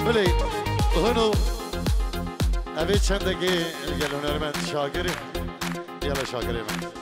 بله هنو اوی چندگی گل هنرمند شاگری یلا شاگری من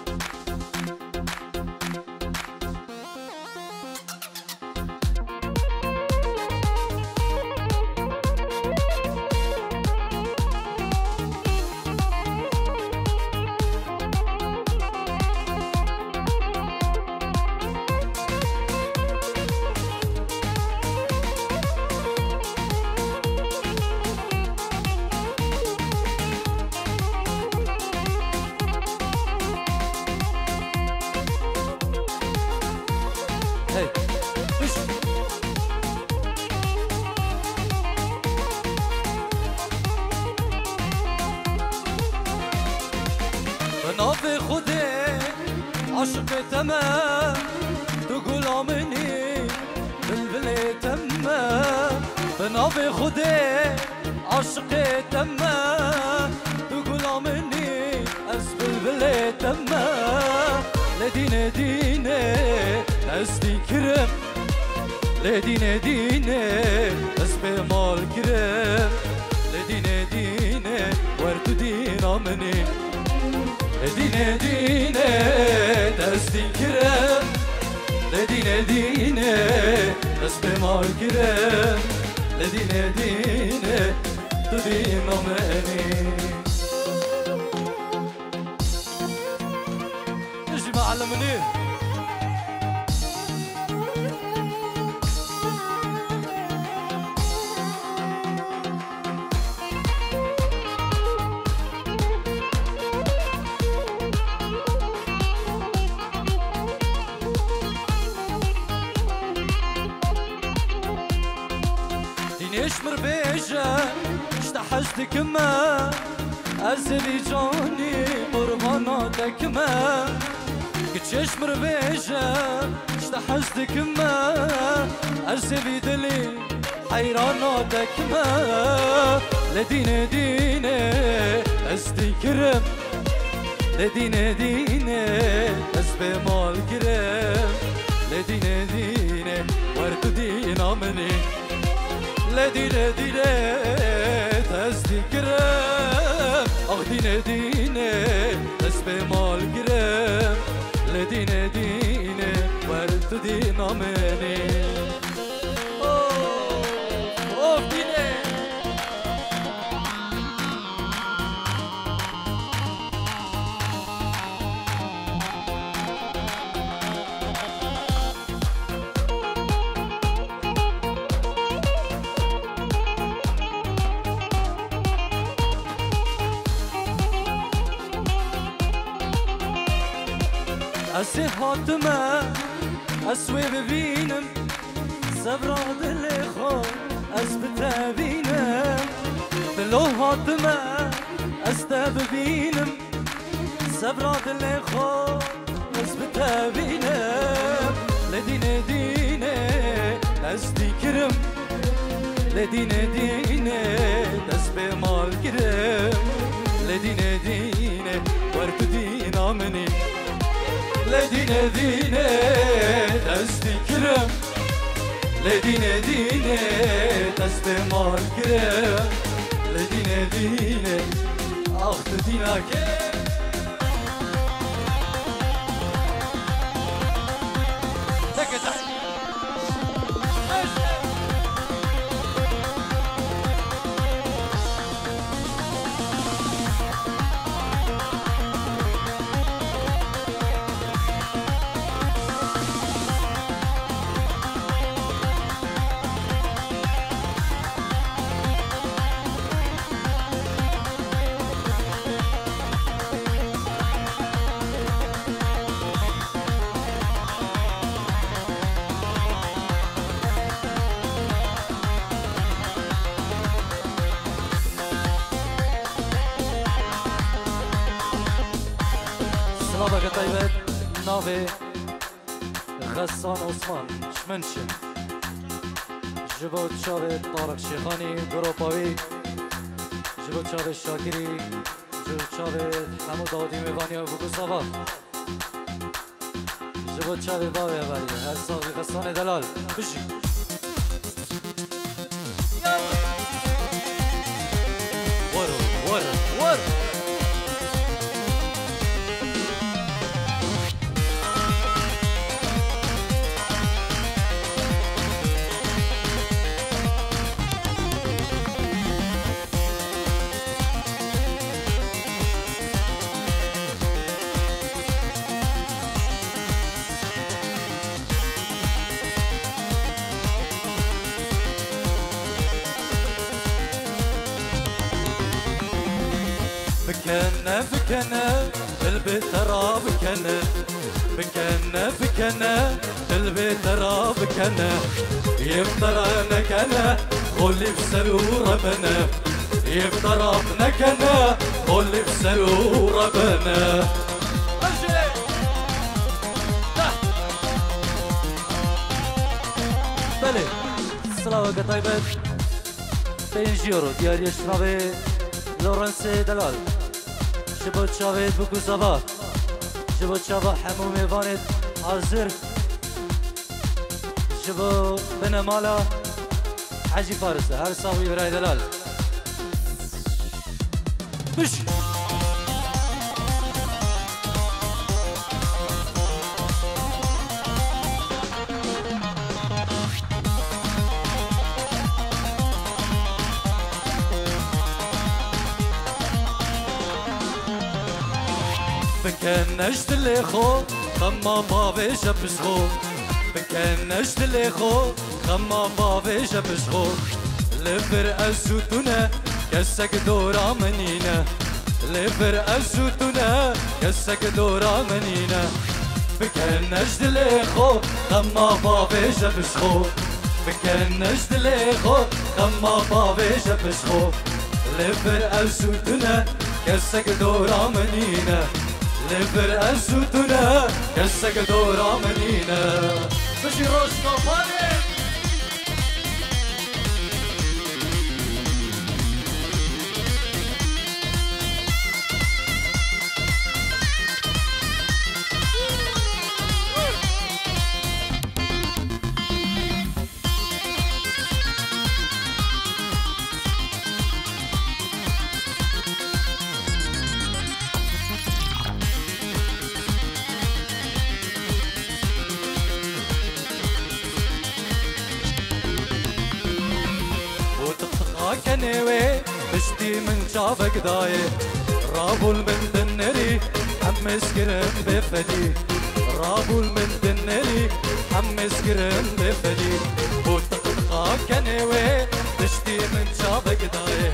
ناف خودی عاشق تمام تو غلامنی بلبل تمام بناف خودی عاشق تمام تو غلامنی از بلبل تمام لدینه دینه از دیکرم لدینه دینه از به مال کرم لدینه دینه ورد دینا منی دینه دینه دستی کرم لدینه دینه دست به مال کرم لدینه دینه تو دینا منی اجي معلمني يشمر بيجا اشتحشتك ما أزريجاني قرباناتك ما كنت يشمر بيجا اشتحشتك ما أرسبي دلي حيراناتك ما لدينا دينا أستي كرم لدينا دينا أسبي مال كرم لدينا دينا ورد دينا مني لدينا دينا تسدي كرم أخ دينا دينا تسبي مال كرم لدينا دينا ورد دينا مني أوف دينا أسي حاتمة أسوي ببينم صبرا دلي خو أثبت بينم دلو حاتمة أستاب بينم صبرا دلي خو أثبت بينم لدينا دينا أسدي كرم لدينا دينا تسبي مال كرم لدينا دينا ورد دينا مني لدينا دينا تسدي كرم لدينا دينا تسبي مال كرم لدينا دينا أخت دينا كرم صلابك طيبات نافي غسان عثمان شمنشه جبوت شابت طارق شيخاني قروباوي جبوت شابت شاكري جبوت شابت حمود داودي ميواني وبوكو صبا جبوت شابت باوي بالي هسا غسان دلال بشي بكنا بكنا البيت ترى بكنا بكنا بكنا البيت ترى بكنا يفطرنا كنا قولي بسرور ربنا يفطرنا كنا قولي بسرور ربنا بله سلامة طيبة بينجيرو ديال يشربي لورنس دلال شبو تشافيت بوكو صباح شبو تشافا حمو ميفانت حاضر شبو بنا مالا حاجي فارس هر صاوي براي دلال بش بكنش تليخو خما بابي شبشخو بكنش تليخو خما بابي شبشخو لفر أسوتنا كسك دورا منينا لفر أسوتنا كسك دورا منينا بكنش تليخو خما بابي شبشخو بكنش تليخو خما بابي شبشخو لفر أسوتنا كسك دورا منينا لفر أسوتنا كسك دورا منينا بشي روش كفاني كنوي بشتي من شافك داي رابول من دنري حمس كرم بفدي رابول من دنري حمس كرم بفدي وتقطقا كنوي بشتي من شافك داي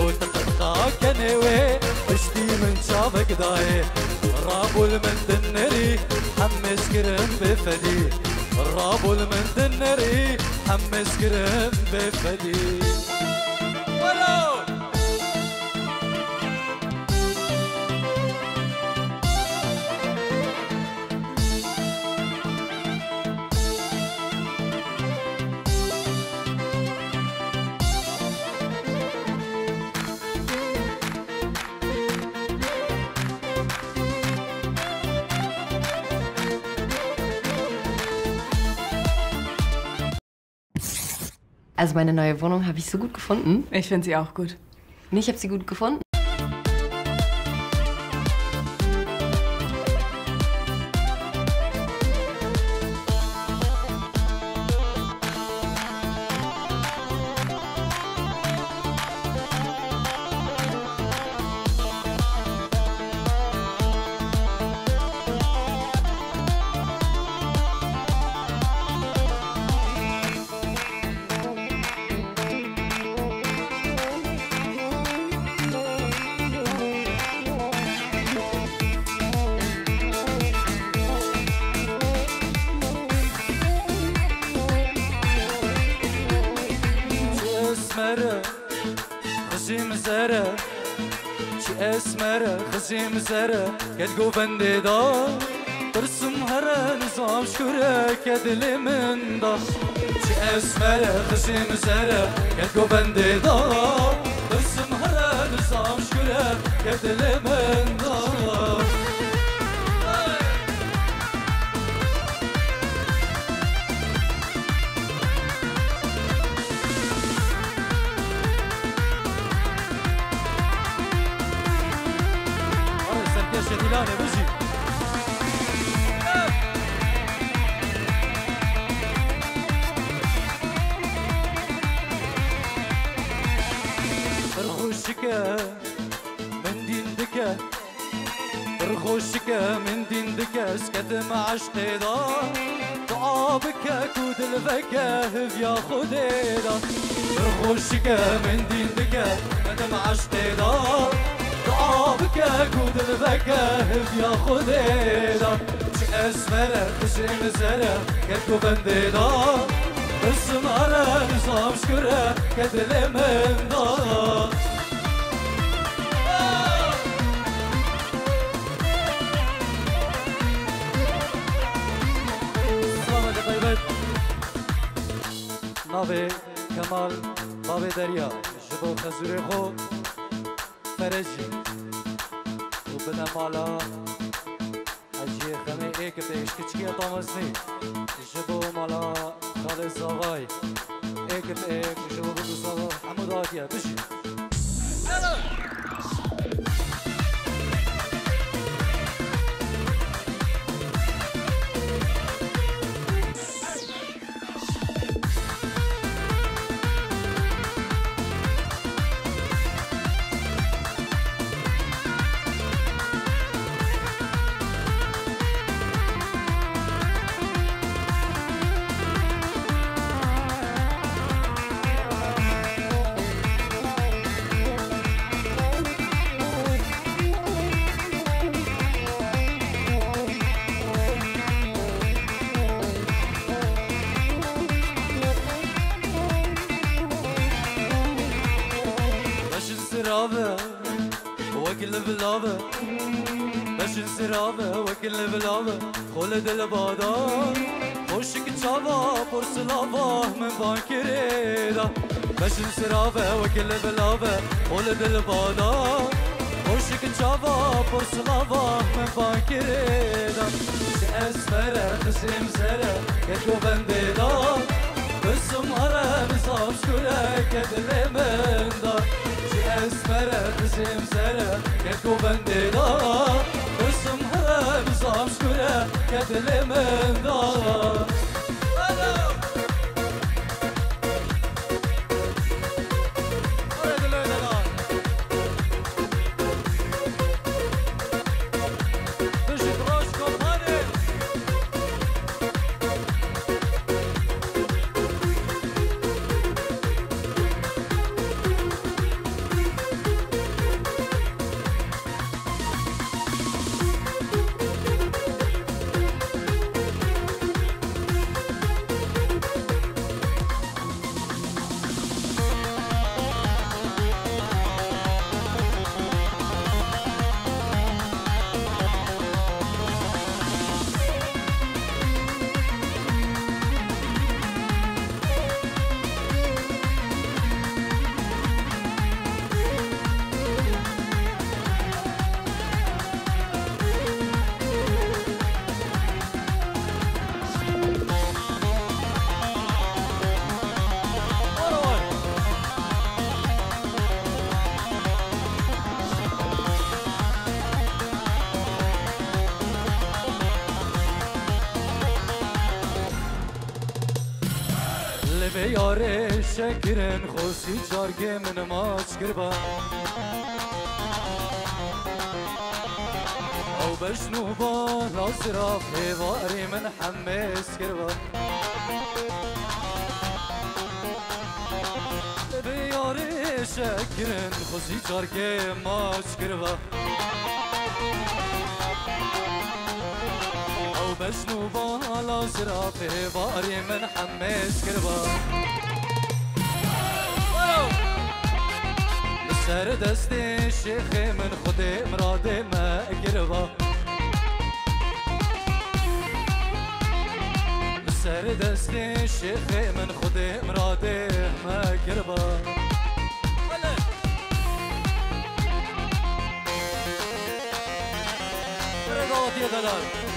وتقطقا كنوي بشتي من شافك داي رابول من دنري حمس كرم بفدي رابول من دنري حمس كرم بفدي Also meine neue Wohnung habe ich so gut gefunden. Ich finde sie auch gut. Ich habe sie gut gefunden. اسمره خزيم زره كتقو بندي دا ترسم هرا نظام شكرا كدلي من دا اسمره خزيم زره كتقو بندي دا ترسم هرا نظام شكرا كدلي من دا من دين دكا رخوشك من دين دكا سكت مع عشقي دا طعابك كود الفكا يا خديدا رخوشك من دين دكا سكت مع عشقي دا آبکه گودل بکه بیا خوده دا چه اسمره خشم زره که تو بنده دا بسم آره نظام شکره که دل من دا سلامت طیبت ناوه کمال باب دریا جبو خزور خو فرجی و بدم مالا اجی خمه ایک پیش کچکی طامزنی جبو مالا خالص آقای ایک پیک جبو بدو ساوا حمود آتیه بشی وكل بلابه بشن سرابه وكل بلابه خلد البادار خوشك تشابا برسلابه من بانكريدا بشن سرابه وكل بلابه خلد البادار خوشك تشابا برسلابه من بانكريدا اسفره خسم سره يدو بنديدا بسم هره نصاب شكره كدل من دار اسفره خسم سره يدو بنديدا بسم هره نصاب شكره كدل من دار یاره شکرن خوشی جارگه من ماچ کربا او بشنو با ناصراف هواری من حمس کربا یاره شکرن خوشی جارگه ماچ کربا بشنو بالا سرافه باری من حمس کربا سر دست شیخ من خود مراد ما کربا سر دست شیخ من خود مراد ما کربا رضا يا دلال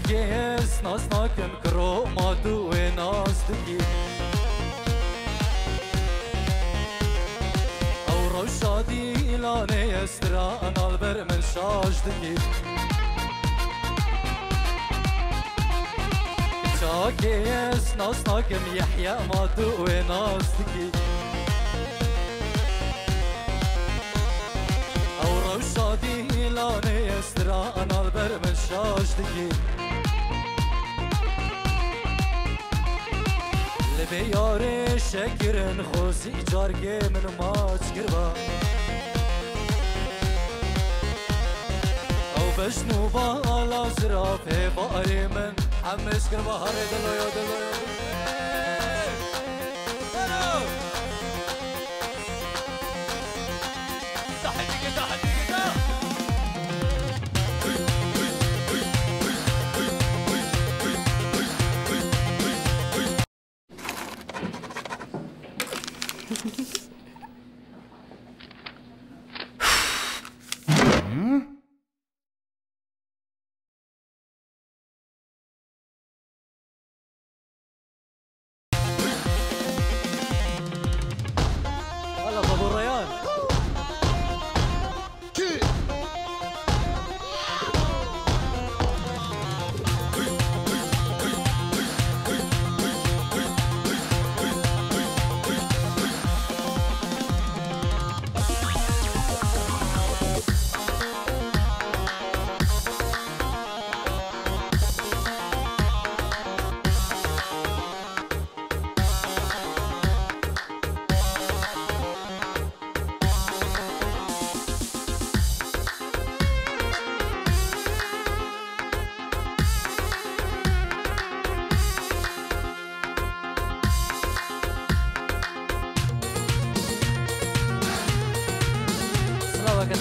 Yes, nas nakem kroma du e nas diki Au roshadi ilane estra analber men shash diki ناكيس ناس ناكم يحيى ما دوي ناس تكي او روشادي لاني يسترا انا البرمن شاش تكي لبي ياري شكرن خوزي جاركي من ما تشكربا بشنو بالا زرافه باري من حمش كربا هاري دلو دلو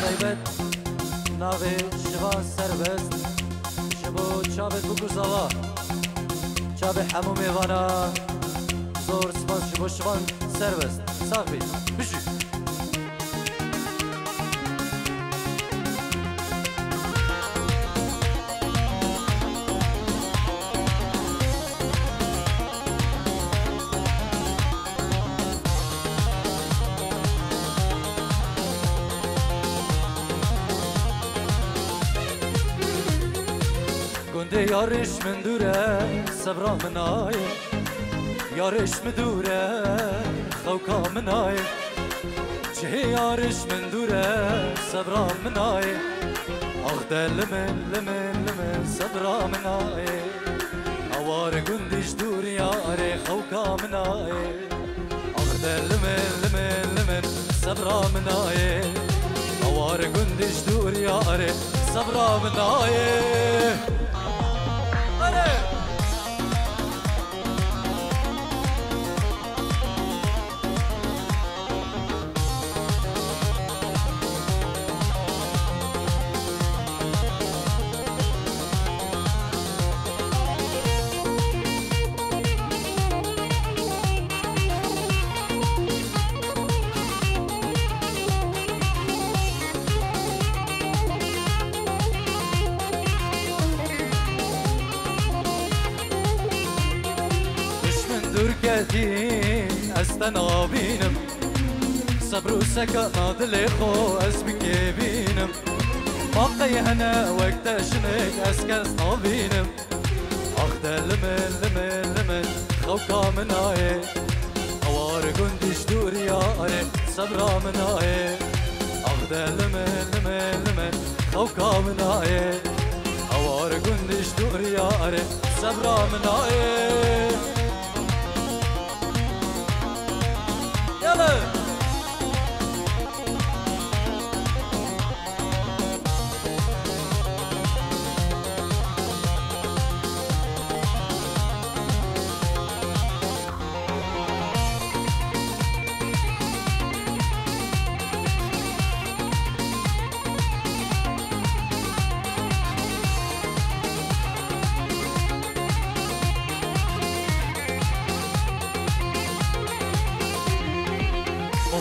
طيبت ناوي شبا سربست شبو چابت بگو زوا چاب همو میوانا زور سپاس شبو شبان سربست ساق بید بشی يارش من دوره صبرا مناي يارش من دوره خوكا مناي جهي يارش من دوره صبرا مناي اخده لمن صبرا مناي اوار قندش دور ياري خوكا مناي اخده لمن صبرا مناي اوار قندش دور ياري صبرا مناي دركتين استنابينم صبر وسكا دلي خو اسبكي بينم باقي هنا وقت شنك اسكس نابينم اخده لمن خوكا مناي اوار قندش دور ياري صبرا مناي اخده لمن خوكا مناي اوار قندش دور ياري صبرا مناي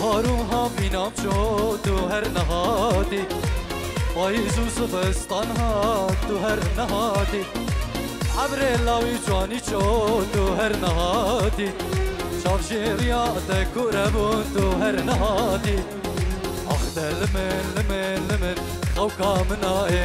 هاروها بینام شد تو هر نهادی پاییز و زمستان ها تو هر نهادی عبر لاوی جوانی شد تو هر نهادی شاف شیریات کربون تو هر نهادی اخدل من خوکا منای